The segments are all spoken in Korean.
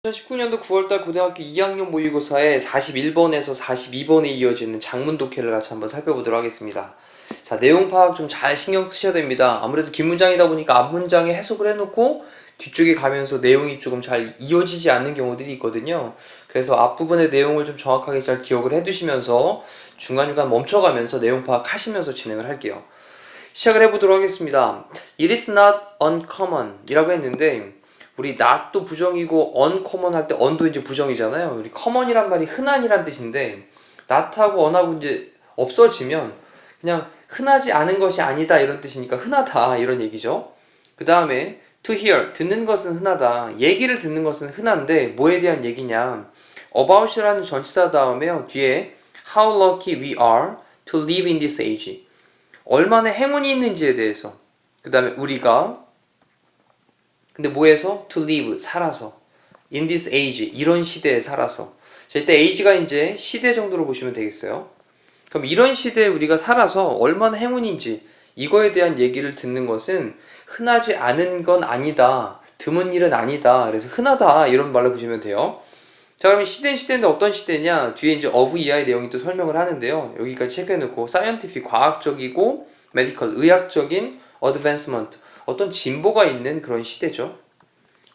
(2019년도 9월달) 고등학교 2학년 모의고사의 41번에서 42번에 이어지는 장문 독해를 같이 한번 살펴보도록 하겠습니다. 자, 내용 파악 좀 잘 신경 쓰셔야 됩니다. 아무래도 긴 문장이다 보니까 앞 문장에 해석을 해놓고 뒤쪽에 가면서 내용이 조금 잘 이어지지 않는 경우들이 있거든요. 그래서 앞부분의 내용을 좀 정확하게 잘 기억을 해두시면서 중간중간 멈춰가면서 내용 파악하시면서 진행을 할게요. 시작을 해보도록 하겠습니다. It is not uncommon 이라고 했는데, 우리 not도 부정이고 uncommon 할 때 un도 이제 부정이잖아요. 우리 common이란 말이 흔한이란 뜻인데, not하고 un하고 이제 없어지면 그냥 흔하지 않은 것이 아니다 이런 뜻이니까 흔하다 이런 얘기죠. 그 다음에 to hear, 듣는 것은 흔하다. 얘기를 듣는 것은 흔한데 뭐에 대한 얘기냐, about이라는 전치사 다음에요, 뒤에 how lucky we are to live in this age, 얼마나 행운이 있는지에 대해서. 그 다음에 우리가, 근데 뭐에서? to live, 살아서. in this age, 이런 시대에 살아서. 자, 이때 age가 이제 시대 정도로 보시면 되겠어요. 그럼 이런 시대에 우리가 살아서 얼마나 행운인지, 이거에 대한 얘기를 듣는 것은 흔하지 않은 건 아니다, 드문 일은 아니다, 그래서 흔하다 이런 말로 보시면 돼요. 자, 그럼 시대인데 어떤 시대냐, 뒤에 이제 of 이하의 내용이 또 설명을 하는데요. 여기까지 체크해놓고 scientific, 과학적이고 medical, 의학적인 advancement, 어떤 진보가 있는 그런 시대죠.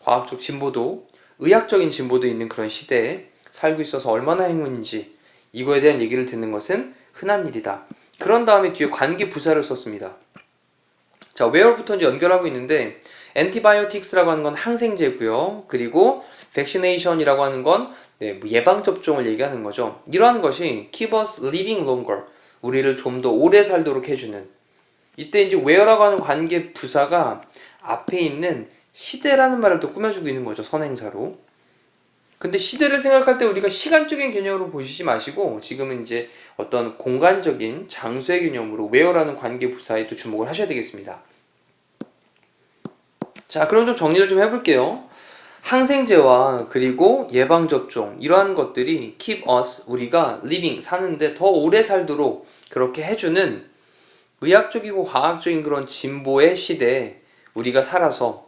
과학적 진보도 의학적인 진보도 있는 그런 시대에 살고 있어서 얼마나 행운인지, 이거에 대한 얘기를 듣는 것은 흔한 일이다. 그런 다음에 뒤에 관계 부사를 썼습니다. 자, where부터 이제 연결하고 있는데, antibiotics라고 하는 건 항생제고요. 그리고 vaccination이라고 하는 건 뭐 예방접종을 얘기하는 거죠. 이러한 것이 keep us living longer, 우리를 좀 더 오래 살도록 해주는. 이때 이제 where라고 하는 관계 부사가 앞에 있는 시대라는 말을 또 꾸며주고 있는 거죠, 선행사로. 근데 시대를 생각할 때 우리가 시간적인 개념으로 보시지 마시고, 지금은 이제 어떤 공간적인 장소의 개념으로 where라는 관계 부사에 또 주목을 하셔야 되겠습니다. 자, 그럼 좀 정리를 좀 해볼게요. 항생제와 그리고 예방접종, 이러한 것들이 keep us, 우리가 living, 사는데 더 오래 살도록 그렇게 해주는 의학적이고 과학적인 그런 진보의 시대에 우리가 살아서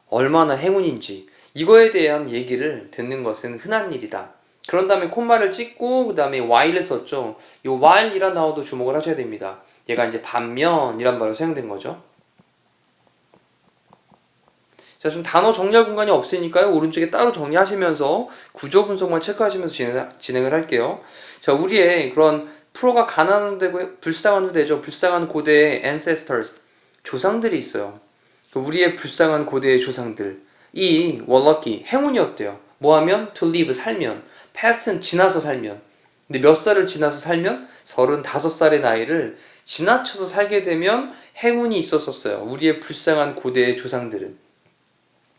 얼마나 행운인지, 이거에 대한 얘기를 듣는 것은 흔한 일이다. 그런 다음에 콤마를 찍고 그 다음에 while을 썼죠. 이 while이란 단어도 주목을 하셔야 됩니다. 얘가 이제 반면이란 말로 사용된 거죠. 자, 좀 단어 정리할 공간이 없으니까요, 오른쪽에 따로 정리하시면서 구조 분석만 체크하시면서 진행을 할게요. 자, 우리의 그런 프로가 가난한 데고 불쌍한 데죠. 불쌍한 고대의 ancestors, 조상들이 있어요. 우리의 불쌍한 고대의 조상들, 이 were lucky, 행운이었대요. 뭐하면? to live, 살면. past는 지나서 살면. 근데 몇 살을 지나서 살면? 35살의 나이를 지나쳐서 살게 되면 행운이 있었었어요, 우리의 불쌍한 고대의 조상들은.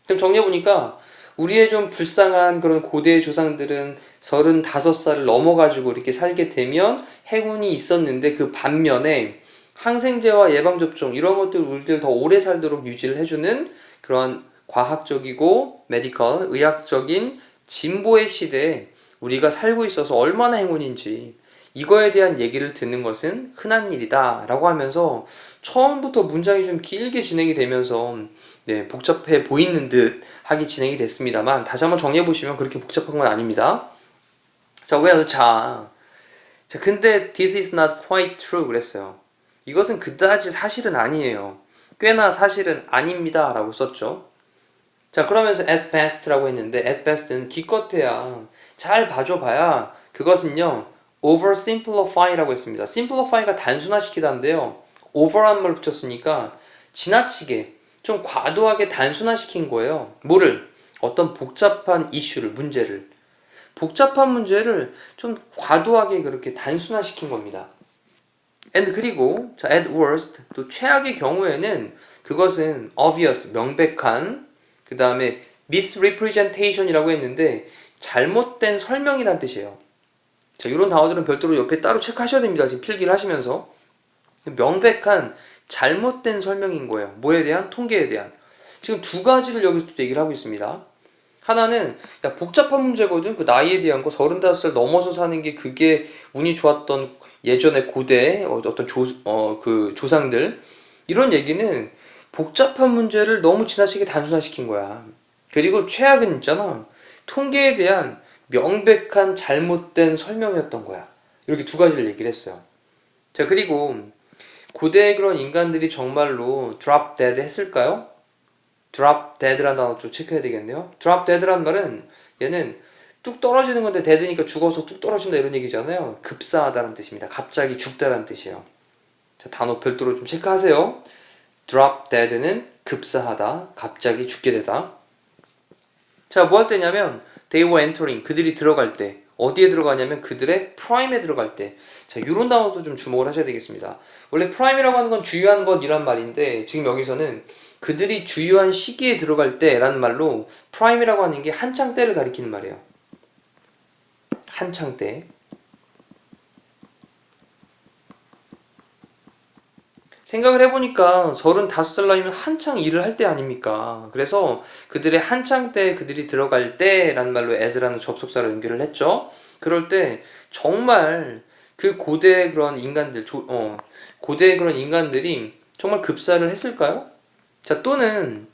그럼 정리해보니까 우리의 좀 불쌍한 그런 고대의 조상들은 35살을 넘어가지고 이렇게 살게 되면 행운이 있었는데, 그 반면에 항생제와 예방접종, 이런 것들 우리들 더 오래 살도록 유지를 해주는 그런 과학적이고 메디컬, 의학적인 진보의 시대에 우리가 살고 있어서 얼마나 행운인지, 이거에 대한 얘기를 듣는 것은 흔한 일이다 라고 하면서 처음부터 문장이 좀 길게 진행이 되면서 복잡해 보이는 듯 하게 진행이 됐습니다만, 다시 한번 정리해보시면 그렇게 복잡한 건 아닙니다. 자, 근데 this is not quite true 그랬어요. 이것은 그다지 사실은 아니에요. 꽤나 사실은 아닙니다 라고 썼죠. 자, 그러면서 at best라고 했는데, at best는 기껏해야, 잘 봐줘봐야 그것은요 oversimplify라고 했습니다. simplify가 단순화시키다인데요, over한 말 붙였으니까 지나치게, 좀 과도하게 단순화시킨 거예요. 뭐를? 어떤 복잡한 이슈를, 문제를. 복잡한 문제를 좀 과도하게 그렇게 단순화시킨 겁니다. and 그리고 자, at worst, 또 최악의 경우에는 그것은 obvious, 명백한, 그 다음에 misrepresentation이라고 했는데 잘못된 설명이란 뜻이에요. 자, 이런 단어들은 별도로 옆에 따로 체크하셔야 됩니다. 지금 필기를 하시면서. 명백한 잘못된 설명인 거예요. 뭐에 대한? 통계에 대한. 지금 두 가지를 여기서 또 얘기를 하고 있습니다. 하나는 야, 복잡한 문제거든. 그 나이에 대한 거, 35살 넘어서 사는 게 그게 운이 좋았던 예전에 고대 어떤 그 조상들 이런 얘기는 복잡한 문제를 너무 지나치게 단순화시킨 거야. 그리고 최악은 있잖아. 통계에 대한 명백한 잘못된 설명이었던 거야. 이렇게 두 가지를 얘기를 했어요. 자, 그리고 고대의 그런 인간들이 정말로 drop dead 했을까요? drop dead라는 단어 좀 체크해야 되겠네요. drop dead라는 말은 얘는 뚝 떨어지는 건데 dead니까 죽어서 뚝 떨어진다 이런 얘기잖아요. 급사하다는 뜻입니다. 갑자기 죽다라는 뜻이에요. 자, 단어 별도로 좀 체크하세요. drop dead는 급사하다, 갑자기 죽게 되다. 자, 뭐 할 때냐면 they were entering, 그들이 들어갈 때 어디에 들어가냐면 그들의 prime에 들어갈 때. 자, 이런 단어도 좀 주목을 하셔야 되겠습니다. 원래 prime이라고 하는 건 주요한 것이란 말인데 지금 여기서는 그들이 주요한 시기에 들어갈 때라는 말로 prime이라고 하는 게 한창 때를 가리키는 말이에요. 한창 때. 생각을 해보니까 35살 나이면 한창 일을 할 때 아닙니까? 그래서 그들의 한창 때, 그들이 들어갈 때라는 말로 as라는 접속사를 연결을 했죠. 그럴 때 정말 그 고대의 그런 인간들, 고대의 그런 인간들이 정말 급사를 했을까요? 자, 또는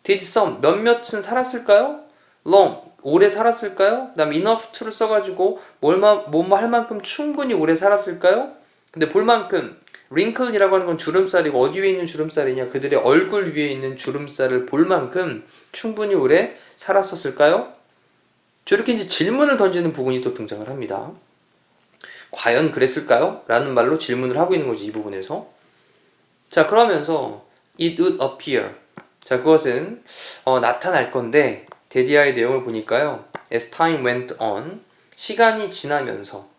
did some, 몇몇은 살았을까요? long, 오래 살았을까요? 그 다음 enough to를 써가지고 뭐뭐 할 만큼 충분히 오래 살았을까요? 근데 볼 만큼 wrinkle이라고 하는 건 주름살이고 어디 위에 있는 주름살이냐? 그들의 얼굴 위에 있는 주름살을 볼 만큼 충분히 오래 살았었을까요? 저렇게 이제 질문을 던지는 부분이 또 등장을 합니다. 과연 그랬을까요? 라는 말로 질문을 하고 있는 거지, 이 부분에서. 자, 그러면서 it would appear. 자, 그것은 나타날 건데 데디아의 내용을 보니까요. as time went on. 시간이 지나면서.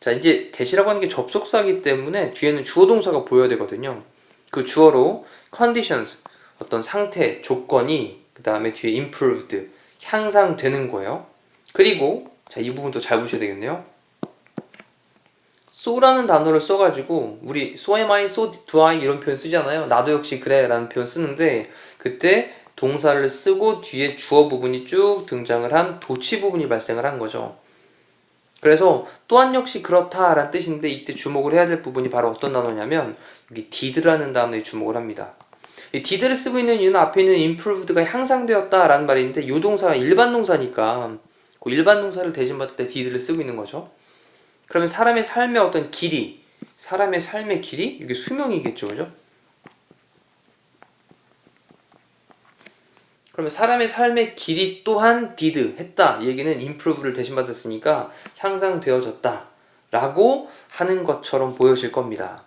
자, 이제 대시라고 하는 게 접속사이기 때문에 뒤에는 주어 동사가 보여야 되거든요. 그 주어로 conditions, 어떤 상태, 조건이 그 다음에 뒤에 improved, 향상되는 거예요. 그리고 자, 이 부분도 잘 보셔야 되겠네요. so라는 단어를 써가지고 우리 so am I, so do I 이런 표현 쓰잖아요. 나도 역시 그래 라는 표현 쓰는데 그때 동사를 쓰고 뒤에 주어 부분이 쭉 등장을 한 도치 부분이 발생을 한 거죠. 그래서 또한 역시 그렇다라는 뜻인데 이때 주목을 해야 될 부분이 바로 어떤 단어냐면 여기 did라는 단어에 주목을 합니다. 이 did를 쓰고 있는 이유는 앞에 있는 improved가 향상되었다라는 말인데 이 동사가 일반 동사니까 그 일반 동사를 대신받을 때 did를 쓰고 있는 거죠. 그러면 사람의 삶의 어떤 길이, 사람의 삶의 길이 이게 수명이겠죠, 그죠? 그러면 사람의 삶의 길이 또한 did 했다. 이 얘기는 improve를 대신 받았으니까 향상되어졌다 라고 하는 것처럼 보여질 겁니다.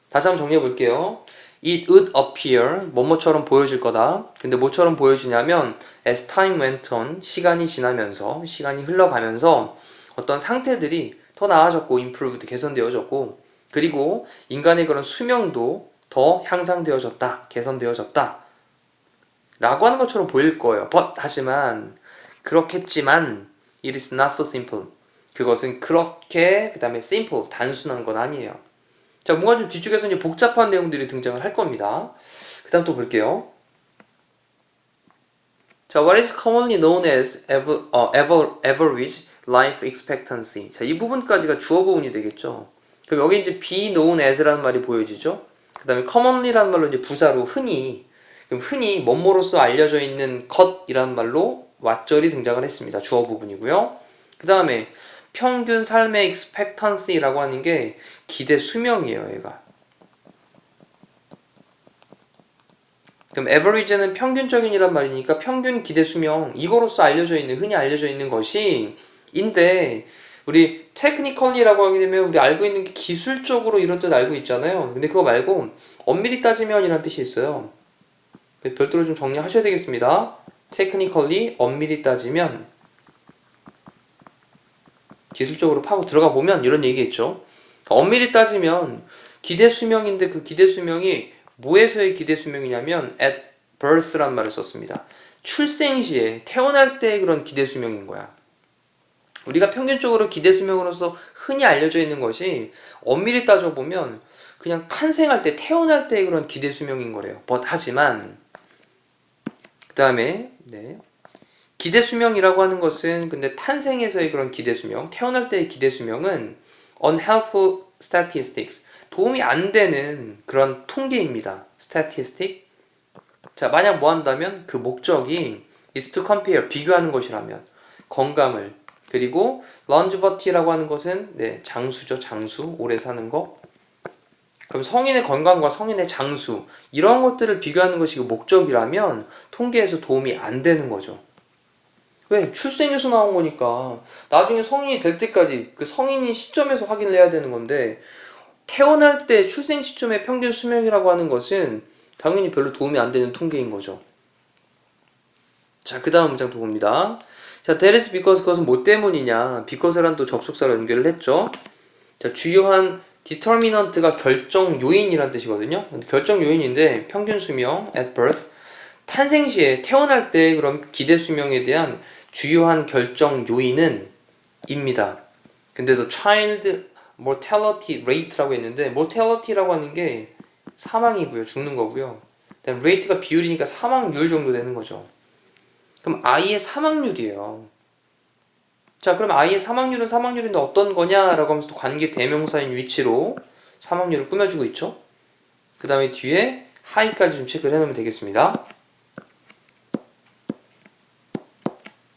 다시 한번 정리해 볼게요. It would appear 뭐뭐처럼 보여질 거다. 근데 뭐처럼 보여지냐면 as time went on 시간이 지나면서 시간이 흘러가면서 어떤 상태들이 더 나아졌고 improved 개선되어졌고 그리고 인간의 그런 수명도 더 향상되어졌다. 개선되어졌다. 라고 하는 것처럼 보일 거예요. 하지만 그렇겠지만 it is not so simple. 그것은 그렇게 그 다음에 simple 단순한 건 아니에요. 자, 뭔가 좀 뒤쪽에서 이제 복잡한 내용들이 등장을 할 겁니다. 그 다음 또 볼게요. 자, what is commonly known as average life expectancy. 자, 이 부분까지가 주어 부분이 되겠죠. 그럼 여기 이제 be known as라는 말이 보여지죠. 그 다음에 commonly라는 말로 이제 부사로 흔히, 그럼 흔히 뭐뭐로서 알려져 있는 것이라는 말로 왓절이 등장을 했습니다. 주어 부분이고요. 그 다음에 평균 삶의 expectancy라고 하는 게 기대 수명이에요, 얘가. 그럼 average는 평균적인이란 말이니까 평균 기대 수명, 이거로서 알려져 있는, 흔히 알려져 있는 것이 인데 우리 technically라고 하게 되면 우리 알고 있는 게 기술적으로 이런 뜻 알고 있잖아요. 근데 그거 말고 엄밀히 따지면 이란 뜻이 있어요. 별도로 좀 정리하셔야 되겠습니다. technically, 엄밀히 따지면 기술적으로 파고 들어가 보면 이런 얘기겠죠. 엄밀히 따지면 기대 수명인데 그 기대 수명이 뭐에서의 기대 수명이냐면 at birth란 말을 썼습니다. 출생 시에 태어날 때의 그런 기대 수명인 거야. 우리가 평균적으로 기대 수명으로서 흔히 알려져 있는 것이 엄밀히 따져보면 그냥 탄생할 때 태어날 때의 그런 기대 수명인 거래요. 하지만 그 다음에 기대 수명이라고 하는 것은 근데 탄생에서의 그런 기대 수명, 태어날 때의 기대 수명은 unhelpful statistics. 도움이 안 되는 그런 통계입니다. statistic. 자, 만약 뭐 한다면 그 목적이 is to compare, 비교하는 것이라면 건강을, 그리고 longevity라고 하는 것은 장수죠. 장수, 오래 사는 거. 그럼 성인의 건강과 성인의 장수, 이런 것들을 비교하는 것이 그 목적이라면 통계에서 도움이 안 되는 거죠. 왜? 출생에서 나온 거니까 나중에 성인이 될 때까지 그 성인인 시점에서 확인을 해야 되는 건데, 태어날 때 출생 시점의 평균 수명이라고 하는 것은 당연히 별로 도움이 안 되는 통계인 거죠. 자, 그 다음 문장 또 봅니다. 자, that is because, 그것은 뭐 때문이냐. because란 또 접속사로 연결을 했죠. 자, 주요한 determinant가 결정 요인이란 뜻이거든요. 결정 요인인데 평균 수명 at birth, 탄생 시에 태어날 때 그럼 기대 수명에 대한 주요한 결정 요인은 입니다. 근데 또 child mortality rate라고 했는데 mortality라고 하는 게 사망이고요. 죽는 거고요. rate가 비율이니까 사망률 정도 되는 거죠. 그럼 아이의 사망률이에요. 자, 그럼 아이의 사망률은 사망률인데 어떤 거냐라고 하면서 또 관계 대명사인 위치로 사망률을 꾸며주고 있죠. 그 다음에 뒤에 하이까지 좀 체크를 해놓으면 되겠습니다.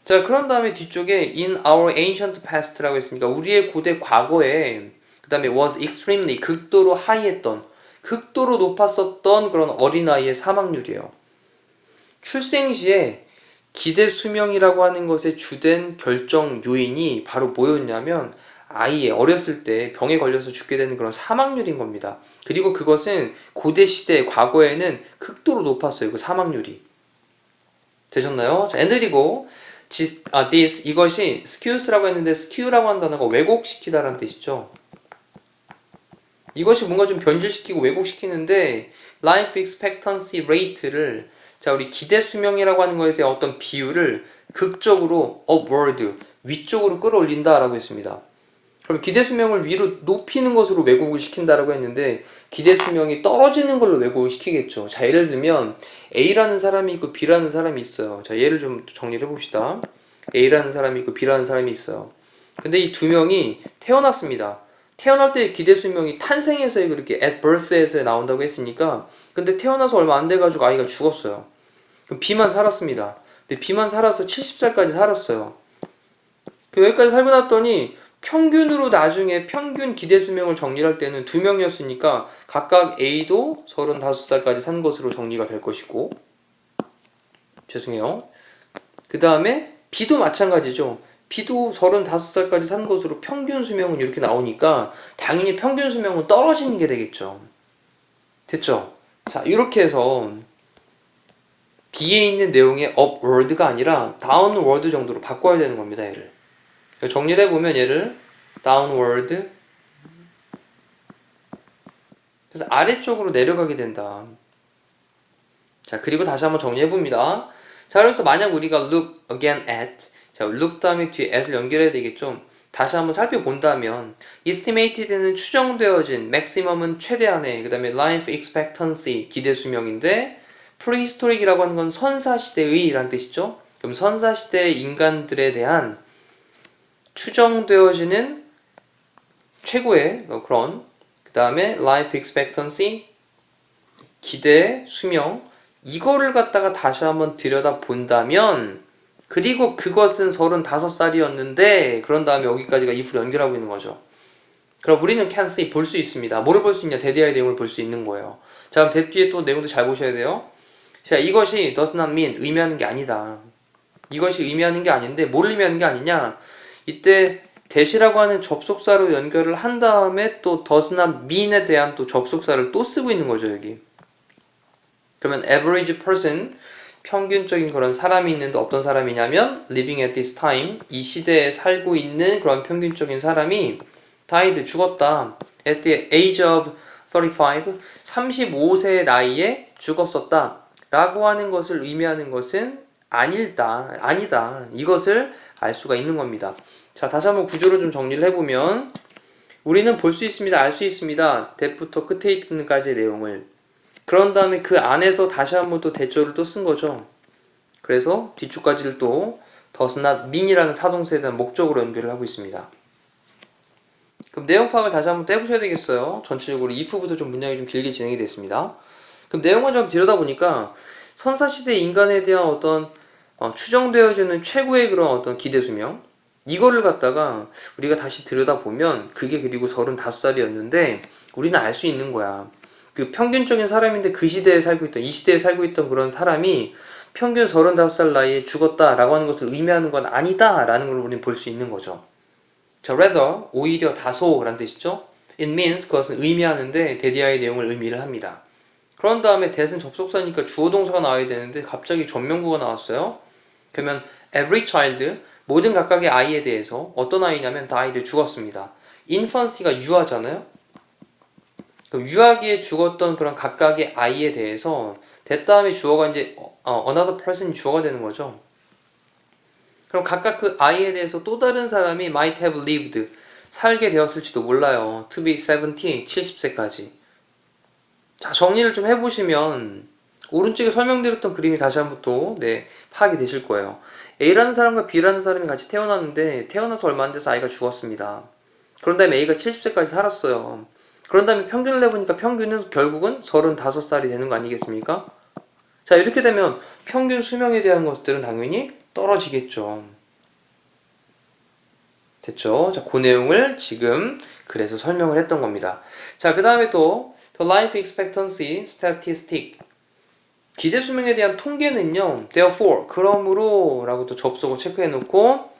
자, 그런 다음에 뒤쪽에 in our ancient past라고 했으니까 우리의 고대 과거에, 그 다음에 was extremely, 극도로 하이했던, 극도로 높았었던 그런 어린아이의 사망률이에요. 출생 시에 기대 수명이라고 하는 것의 주된 결정 요인이 바로 뭐였냐면 아이의 어렸을 때 병에 걸려서 죽게 되는 그런 사망률인 겁니다. 그리고 그것은 고대 시대 과거에는 극도로 높았어요. 그 사망률이. 되셨나요? 자, 그리고 this, 이것이 skews라고 했는데 skew라고 하는 단어가 왜곡시키다라는 뜻이죠. 이것이 뭔가 좀 변질시키고 왜곡시키는데 life expectancy rate를, 자, 우리 기대 수명이라고 하는 것에 대한 어떤 비율을 극적으로 upward, 위쪽으로 끌어올린다라고 했습니다. 그럼 기대 수명을 위로 높이는 것으로 왜곡을 시킨다라고 했는데 기대 수명이 떨어지는 걸로 왜곡을 시키겠죠. 자, 예를 들면 A라는 사람이 있고 B라는 사람이 있어요. 자, 예를 좀 정리를 해봅시다. A라는 사람이 있고 B라는 사람이 있어요. 근데 이 두 명이 태어났습니다. 태어날 때 기대 수명이 탄생에서의 그렇게 at birth에서 나온다고 했으니까, 근데 태어나서 얼마 안 돼가지고 아이가 죽었어요. 그럼 B만 살았습니다. 근데 B만 살아서 70살까지 살았어요. 여기까지 살고 났더니 평균으로 나중에 평균 기대 수명을 정리할 때는 두 명이었으니까 각각 A도 35살까지 산 것으로 정리가 될 것이고, 죄송해요. 그 다음에 B도 마찬가지죠. B도 35살까지 산 것으로 평균 수명은 이렇게 나오니까 당연히 평균 수명은 떨어지는 게 되겠죠. 됐죠? 자, 이렇게 해서 B에 있는 내용의 upward가 아니라 downward 정도로 바꿔야 되는 겁니다. 얘를 정리를 해보면 얘를 downward, 그래서 아래쪽으로 내려가게 된다. 자, 그리고 다시 한번 정리해봅니다. 자, 그래서 만약 우리가 look again at, 자, look 다음에 뒤에 at을 연결해야 되겠죠. 다시 한번 살펴본다면 estimated는 추정되어진, maximum은 최대한의, 그 다음에 life expectancy 기대 수명인데 prehistoric이라고 하는 건 선사시대의 라는 뜻이죠. 그럼 선사시대의 인간들에 대한 추정되어지는 최고의 그런, 그 다음에 life expectancy 기대 수명, 이거를 갖다가 다시 한번 들여다 본다면, 그리고 그것은 35살이었는데 그런 다음에 여기까지가 if로 연결하고 있는 거죠. 그럼 우리는 can see, 볼 수 있습니다. 뭐를 볼 수 있냐? 대디아의 내용을 볼 수 있는 거예요. 자, 그럼 대 뒤에 또 내용도 잘 보셔야 돼요. 자, 이것이 does not mean, 의미하는 게 아니다. 이것이 의미하는 게 아닌데 뭘 의미하는 게 아니냐? 이때 that이라고 하는 접속사로 연결을 한 다음에 또 does not mean에 대한 또 접속사를 또 쓰고 있는 거죠, 여기. 그러면 average person, 평균적인 그런 사람이 있는데 어떤 사람이냐면 living at this time, 이 시대에 살고 있는 그런 평균적인 사람이 died, 죽었다. at the age of 35, 35세의 나이에 죽었었다 라고 하는 것을 의미하는 것은 아니다. 이것을 알 수가 있는 겁니다. 자, 다시 한번 구조를 좀 정리를 해보면 우리는 볼 수 있습니다. 알 수 있습니다. 대부터 끝에 있는까지의 내용을. 그런 다음에 그 안에서 다시 한번 또 대조를 또 쓴 거죠. 그래서 뒤쪽까지를 또 does not mean이라는 타동사에 대한 목적으로 연결을 하고 있습니다. 그럼 내용 파악을 다시 한번 떼보셔야 되겠어요. 전체적으로 if부터 좀 문장이 좀 길게 진행이 됐습니다. 그럼 내용만 좀 들여다보니까 선사시대 인간에 대한 어떤 추정되어지는 최고의 그런 어떤 기대 수명 이거를 갖다가 우리가 다시 들여다보면 그게 그리고 35살이었는데 우리는 알 수 있는 거야. 그 평균적인 사람인데 그 시대에 살고 있던 이 시대에 살고 있던 그런 사람이 평균 35살 나이에 죽었다라고 하는 것을 의미하는 건 아니다라는 걸 우리는 볼 수 있는 거죠. 자, rather 오히려 다소라는 뜻이죠. It means 그것은 의미하는데 대디아의 내용을 의미를 합니다. 그런 다음에 that은 접속사니까 주어 동사가 나와야 되는데 갑자기 전명구가 나왔어요. 그러면 every child 모든 각각의 아이에 대해서 어떤 아이냐면 died 죽었습니다. infancy가 유아잖아요. 그럼 유아기에 죽었던 그런 각각의 아이에 대해서 that 다음에 주어가 이제 another person이 주어가 되는 거죠. 그럼 각각 그 아이에 대해서 또 다른 사람이 might have lived 살게 되었을지도 몰라요. to be 70, 70세까지. 자, 정리를 좀 해보시면 오른쪽에 설명드렸던 그림이 다시 한번 또 파악이 되실 거예요. A라는 사람과 B라는 사람이 같이 태어났는데 태어나서 얼마 안 돼서 아이가 죽었습니다. 그런 다음에 A가 70세까지 살았어요. 그런 다음에 평균을 내보니까 평균은 결국은 35살이 되는 거 아니겠습니까? 자, 이렇게 되면 평균 수명에 대한 것들은 당연히 떨어지겠죠. 됐죠? 자, 그 내용을 지금 그래서 설명을 했던 겁니다. 자, 그 다음에 또 The Life Expectancy Statistic 기대 수명에 대한 통계는요. Therefore, 그러므로 라고 또 접속을 체크해 놓고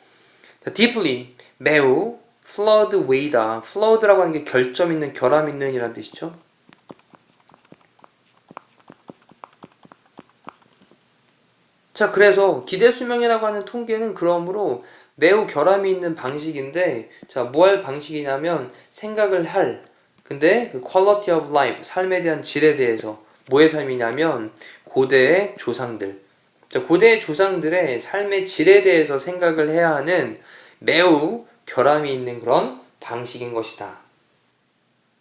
deeply, 매우 flood way다. flood라고 하는 게 결점 있는, 결함 있는 이란 뜻이죠. 자, 그래서 기대 수명이라고 하는 통계는 그러므로 매우 결함이 있는 방식인데 자, 뭐 할 방식이냐면 생각을 할 근데 그 quality of life, 삶에 대한 질에 대해서 뭐의 삶이냐면 고대의 조상들 자, 고대의 조상들의 삶의 질에 대해서 생각을 해야 하는 매우 결함이 있는 그런 방식인 것이다.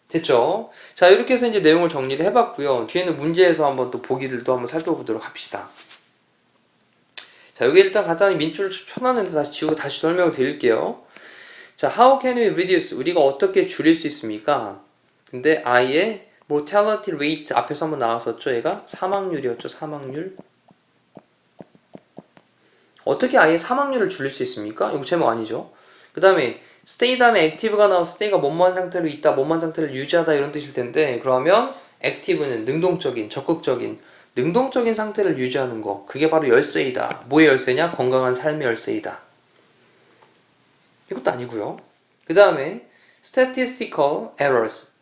됐죠? 자, 이렇게 해서 이제 내용을 정리를 해봤고요. 뒤에는 문제에서 한번 또 보기들도 한번 살펴보도록 합시다. 자, 여기 일단 간단히 민줄을 쳐놨는데 다시 지우고 다시 설명을 드릴게요. 자, how can we reduce? 우리가 어떻게 줄일 수 있습니까? 근데 아이의 mortality rate 앞에서 한번 나왔었죠. 얘가 사망률이었죠. 사망률. 어떻게 아이의 사망률을 줄일 수 있습니까? 이거 제목 아니죠. 그 다음에 stay 다음에 active가 나와서 stay가 뭐뭐한 상태로 있다, 뭐뭐한 상태를 유지하다 이런 뜻일 텐데 그러면 active는 능동적인, 적극적인 능동적인 상태를 유지하는 거 그게 바로 열쇠이다. 뭐의 열쇠냐? 건강한 삶의 열쇠이다. 이것도 아니고요. 그 다음에 statistical errors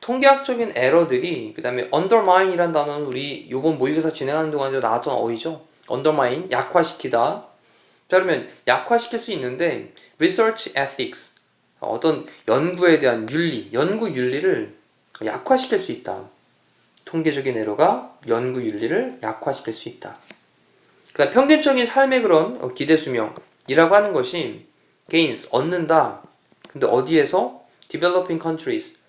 통계학적인 에러들이 그 다음에 undermine이란 단어는 우리 요번 모의고사 진행하는 동안에 나왔던 어휘죠. undermine 약화시키다. 자, 그러면 약화시킬 수 있는데 research ethics 어떤 연구에 대한 윤리, 연구 윤리를 약화시킬 수 있다. 통계적인 에러가 연구 윤리를 약화시킬 수 있다. 그다음 평균적인 삶의 그런 기대 수명이라고 하는 것이 gains 얻는다. 근데 어디에서? developing countries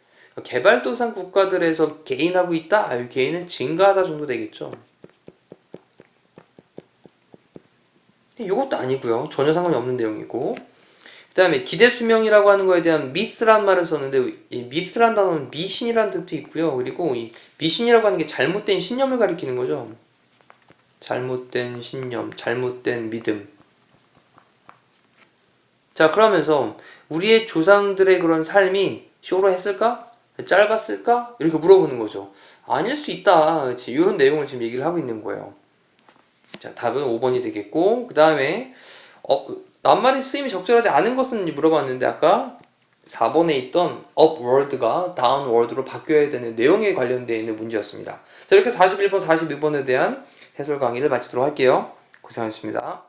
개발도상 국가들에서 gain하고 있다. gain은 증가하다 정도 되겠죠. 이것도 아니고요. 전혀 상관이 없는 내용이고. 그 다음에 기대 수명이라고 하는 거에 대한 myth란 말을 썼는데 이 myth란 단어는 미신이라는 뜻도 있고요. 그리고 이 미신이라고 하는 게 잘못된 신념을 가리키는 거죠. 잘못된 신념, 잘못된 믿음. 자, 그러면서 우리의 조상들의 그런 삶이 쇼로 했을까? 짧았을까? 이렇게 물어보는 거죠. 아닐 수 있다. 이런 내용을 지금 얘기를 하고 있는 거예요. 자, 답은 5번이 되겠고 그 다음에 낱말의 쓰임이 적절하지 않은 것은 물어봤는데 아까 4번에 있던 upward가 downward로 바뀌어야 되는 내용에 관련되어 있는 문제였습니다. 자, 이렇게 41번, 42번에 대한 해설 강의를 마치도록 할게요. 고생하셨습니다.